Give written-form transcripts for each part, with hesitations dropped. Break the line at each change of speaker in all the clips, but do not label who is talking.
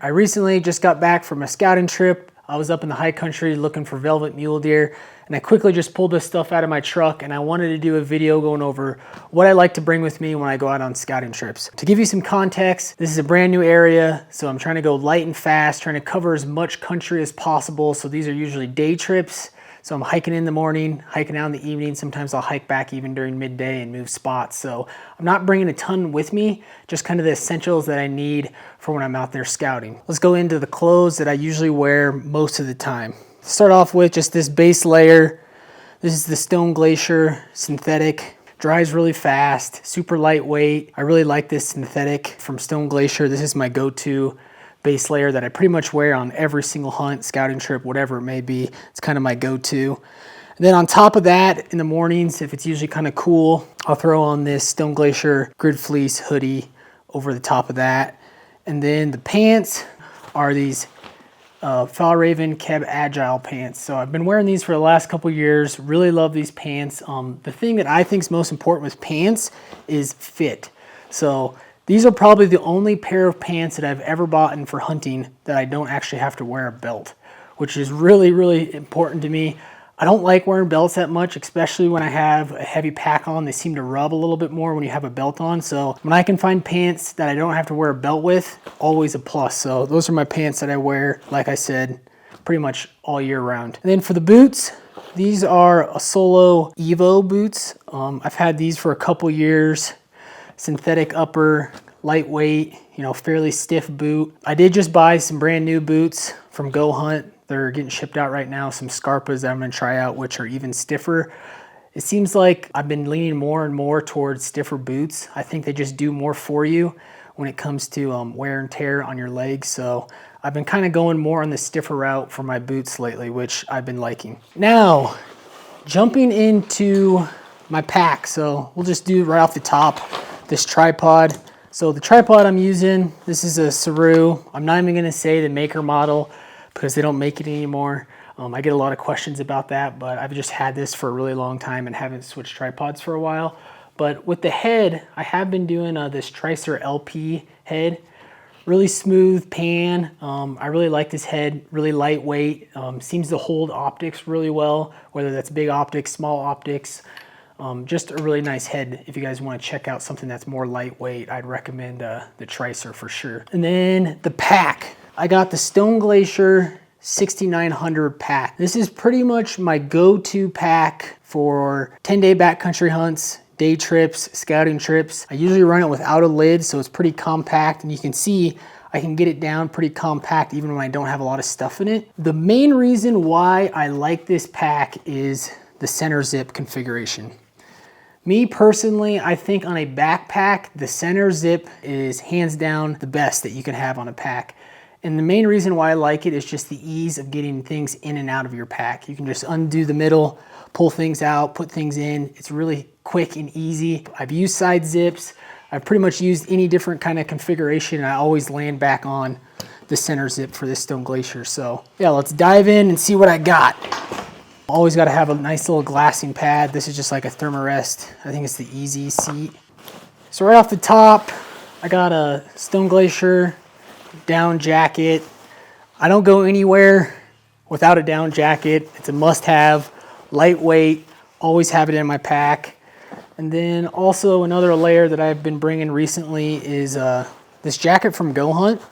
I recently just got back from a scouting trip. I was up in the high country looking for velvet mule deer, and I quickly just pulled this stuff out of my truck, and I wanted to do a video going over what I like to bring with me when I go out on scouting trips. To give you some context, this is a brand new area, so I'm trying to go light and fast, trying to cover as much country as possible. So these are usually day trips. So I'm hiking in the morning, hiking out in the evening. Sometimes I'll hike back even during midday and move spots. So I'm not bringing a ton with me, just kind of the essentials that I need for when I'm out there scouting. Let's go into the clothes that I usually wear most of the time. Start off with just this base layer. This is the Stone Glacier synthetic. Dries really fast, super lightweight. I really like this synthetic from Stone Glacier. This is my go-to base layer that I pretty much wear on every single hunt, scouting trip, whatever it may be. It's kind of my go-to. And then on top of that, in the mornings, if it's usually kind of cool, I'll throw on this Stone Glacier Grid Fleece hoodie over the top of that. And then the pants are these Fjällräven Keb Agile pants. So I've been wearing these for the last couple years. Really love these pants. The thing that I think is most important with pants is fit. So these are probably the only pair of pants that I've ever bought in for hunting that I don't actually have to wear a belt, which is really, really important to me. I don't like wearing belts that much, especially when I have a heavy pack on. They seem to rub a little bit more when you have a belt on. So when I can find pants that I don't have to wear a belt with, always a plus. So those are my pants that I wear, like I said, pretty much all year round. And then for the boots, these are a Solo Evo boots. I've had these for a couple years. Synthetic upper, lightweight, fairly stiff boot. I did just buy some brand new boots from Go Hunt. They're getting shipped out right now, some Scarpas that I'm gonna try out, which are even stiffer. It seems like I've been leaning more and more towards stiffer boots. I think they just do more for you when it comes to wear and tear on your legs. So I've been kind of going more on the stiffer route for my boots lately, which I've been liking. Now, jumping into my pack. So we'll just do right off the top, this tripod. So the tripod I'm using, this is a Saru. I'm not even gonna say the maker model because they don't make it anymore. I get a lot of questions about that, but I've just had this for a really long time and haven't switched tripods for a while. But with the head, I have been doing this Tricer LP head. Really smooth pan. I really like this head, really lightweight. Seems to hold optics really well, whether that's big optics, small optics. Just a really nice head. If you guys want to check out something that's more lightweight, I'd recommend the Tricer for sure. And then the pack. I got the Stone Glacier 6900 pack. This is pretty much my go-to pack for 10-day backcountry hunts, day trips, scouting trips. I usually run it without a lid, so it's pretty compact, and you can see I can get it down pretty compact even when I don't have a lot of stuff in it. The main reason why I like this pack is the center zip configuration. Me personally, I think on a backpack, the center zip is hands down the best that you can have on a pack. And the main reason why I like it is just the ease of getting things in and out of your pack. You can just undo the middle, pull things out, put things in. It's really quick and easy. I've used side zips. I've pretty much used any different kind of configuration, and I always land back on the center zip for this Stone Glacier. So yeah, let's dive in and see what I got. Always got to have a nice little glassing pad. This is just like a Thermarest. I think it's the Easy Seat. So right off the top, I got a Stone Glacier down jacket. I don't go anywhere without a down jacket. It's a must-have, lightweight, always have it in my pack. And then also another layer that I've been bringing recently is this jacket from Go Hunt.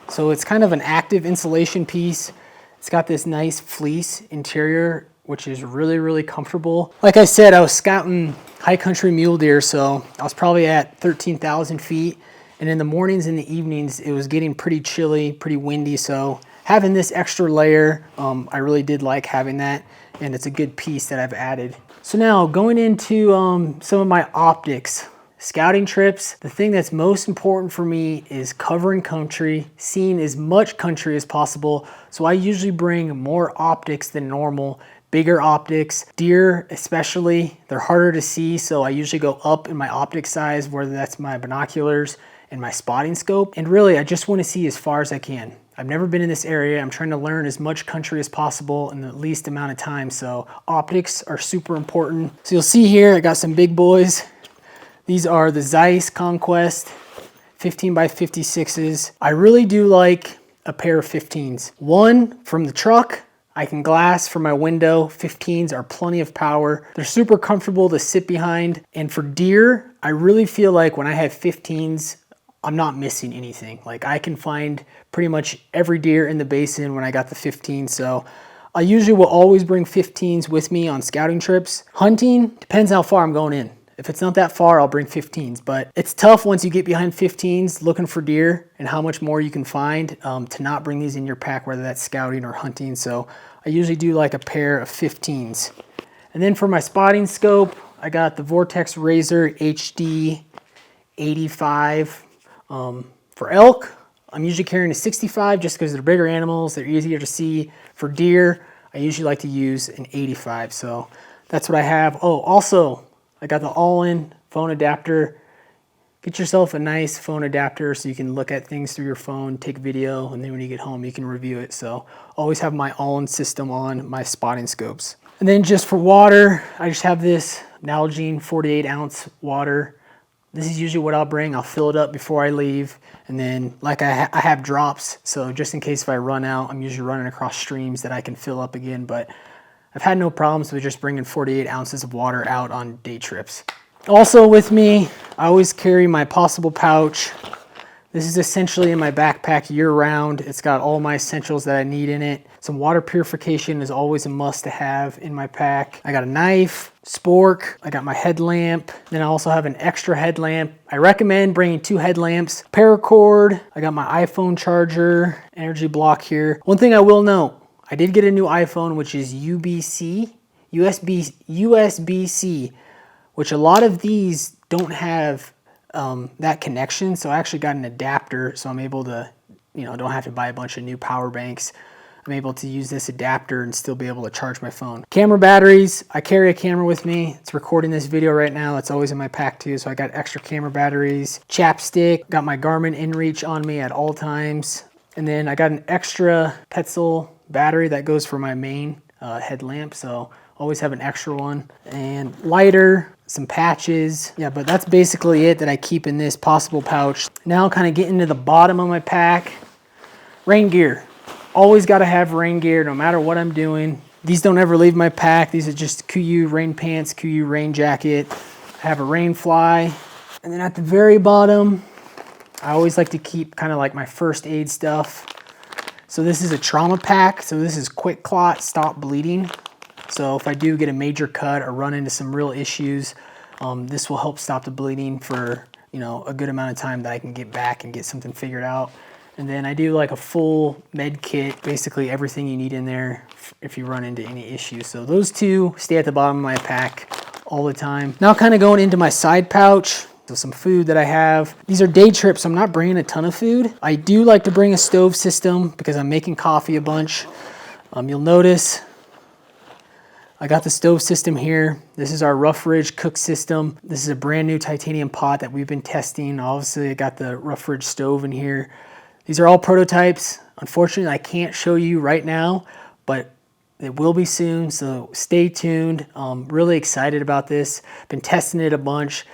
So it's kind of an active insulation piece. It's got this nice fleece interior, which is really, really comfortable. Like I said, I was scouting high country mule deer, so I was probably at 13,000 feet. And in the mornings and the evenings, it was getting pretty chilly, pretty windy. So having this extra layer, I really did like having that. And it's a good piece that I've added. So now going into some of my optics. Scouting trips, the thing that's most important for me is covering country, seeing as much country as possible. So I usually bring more optics than normal, bigger optics. Deer especially, they're harder to see, so I usually go up in my optic size, whether that's my binoculars and my spotting scope. And really, I just want to see as far as I can. I've never been in this area. I'm trying to learn as much country as possible in the least amount of time. So optics are super important. So you'll see here, I got some big boys. These are the Zeiss Conquest 15 by 56s. I really do like a pair of 15s. One from the truck, I can glass from my window. 15s are plenty of power. They're super comfortable to sit behind. And for deer, I really feel like when I have 15s, I'm not missing anything. Like I can find pretty much every deer in the basin when I got the 15. So I usually will always bring 15s with me on scouting trips. Hunting, depends how far I'm going in. If it's not that far, I'll bring 15s, but it's tough once you get behind 15s looking for deer and how much more you can find to not bring these in your pack, whether that's scouting or hunting. So I usually do like a pair of 15s. And then for my spotting scope, I got the Vortex Razor HD 85. For elk, I'm usually carrying a 65 just because they're bigger animals, they're easier to see. For deer, I usually like to use an 85, so that's what I have. Oh, also, I got the all-in phone adapter. Get yourself a nice phone adapter so you can look at things through your phone, take video, and then when you get home, you can review it. So always have my all-in system on my spotting scopes. And then just for water, I just have this Nalgene 48-ounce water. This is usually what I'll bring. I'll fill it up before I leave. And then like I have drops. So just in case if I run out, I'm usually running across streams that I can fill up again. But I've had no problems with just bringing 48 ounces of water out on day trips. Also with me, I always carry my possible pouch. This is essentially in my backpack year round. It's got all my essentials that I need in it. Some water purification is always a must to have in my pack. I got a knife, spork, I got my headlamp. Then I also have an extra headlamp. I recommend bringing 2 headlamps, paracord. I got my iPhone charger, energy block here. One thing I will note, I did get a new iPhone, which is USB-C, which a lot of these don't have that connection. So I actually got an adapter, so I'm able to, don't have to buy a bunch of new power banks. I'm able to use this adapter and still be able to charge my phone. Camera batteries, I carry a camera with me. It's recording this video right now. It's always in my pack too, so I got extra camera batteries. Chapstick, got my Garmin InReach on me at all times. And then I got an extra Petzl battery that goes for my main headlamp, so always have an extra one. And lighter, some patches. Yeah, but that's basically it that I keep in this possible pouch. Now kind of getting to the bottom of my pack. Rain gear. Always got to have rain gear no matter what I'm doing. These don't ever leave my pack. These are just KUIU rain pants, KUIU rain jacket. I have a rain fly. And then at the very bottom, I always like to keep kind of like my first aid stuff. So this is a trauma pack. So this is quick clot, stop bleeding. So if I do get a major cut or run into some real issues, this will help stop the bleeding for a good amount of time that I can get back and get something figured out. And then I do like a full med kit, basically everything you need in there if you run into any issues. So those 2 stay at the bottom of my pack all the time. Now kind of going into my side pouch. So some food that I have. These are day trips, so I'm not bringing a ton of food. I do like to bring a stove system because I'm making coffee a bunch. You'll notice I got the stove system here. This is our ROUGHRIDGE cook system. This is a brand new titanium pot that we've been testing. Obviously I got the ROUGHRIDGE stove in here. These are all prototypes. Unfortunately, I can't show you right now, but it will be soon, so stay tuned. Really excited about this. Been testing it a bunch.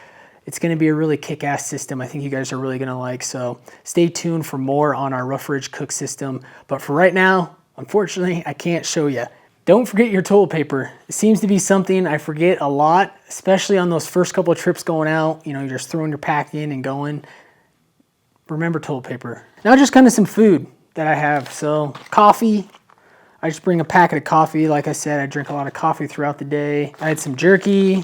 It's gonna be a really kick-ass system I think you guys are really gonna like, so stay tuned for more on our ROUGHRIDGE cook system. But for right now, unfortunately, I can't show you. Don't forget your toilet paper. It seems to be something I forget a lot, especially on those first couple of trips going out. You're just throwing your pack in and going. Remember toilet paper. Now just kind of some food that I have. So coffee, I just bring a packet of coffee. Like I said, I drink a lot of coffee throughout the day. I had some jerky.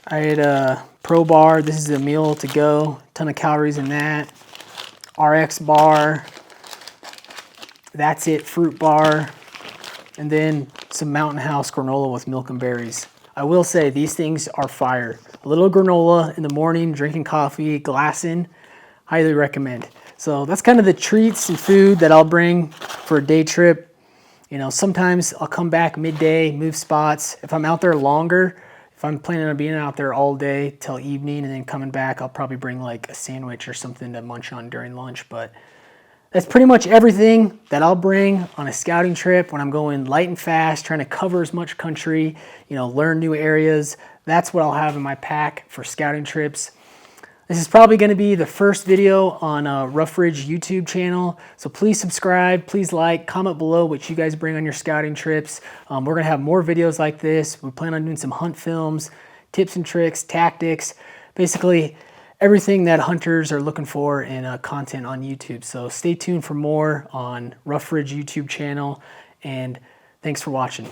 I had a Pro Bar. This is a meal to go. Ton of calories in that. RX bar. That's it, fruit bar. And then some Mountain House granola with milk and berries. I will say these things are fire. A little granola in the morning, drinking coffee, glassing. Highly recommend. So that's kind of the treats and food that I'll bring for a day trip. Sometimes I'll come back midday, move spots. If I'm out there longer, if I'm planning on being out there all day till evening and then coming back, I'll probably bring like a sandwich or something to munch on during lunch. But that's pretty much everything that I'll bring on a scouting trip when I'm going light and fast, trying to cover as much country, learn new areas. That's what I'll have in my pack for scouting trips. This is probably going to be the first video on ROUGHRIDGE YouTube channel, so please subscribe, please like, comment below what you guys bring on your scouting trips. We're going to have more videos like this. We plan on doing some hunt films, tips and tricks, tactics, basically everything that hunters are looking for in content on YouTube. So stay tuned for more on ROUGHRIDGE YouTube channel, and thanks for watching.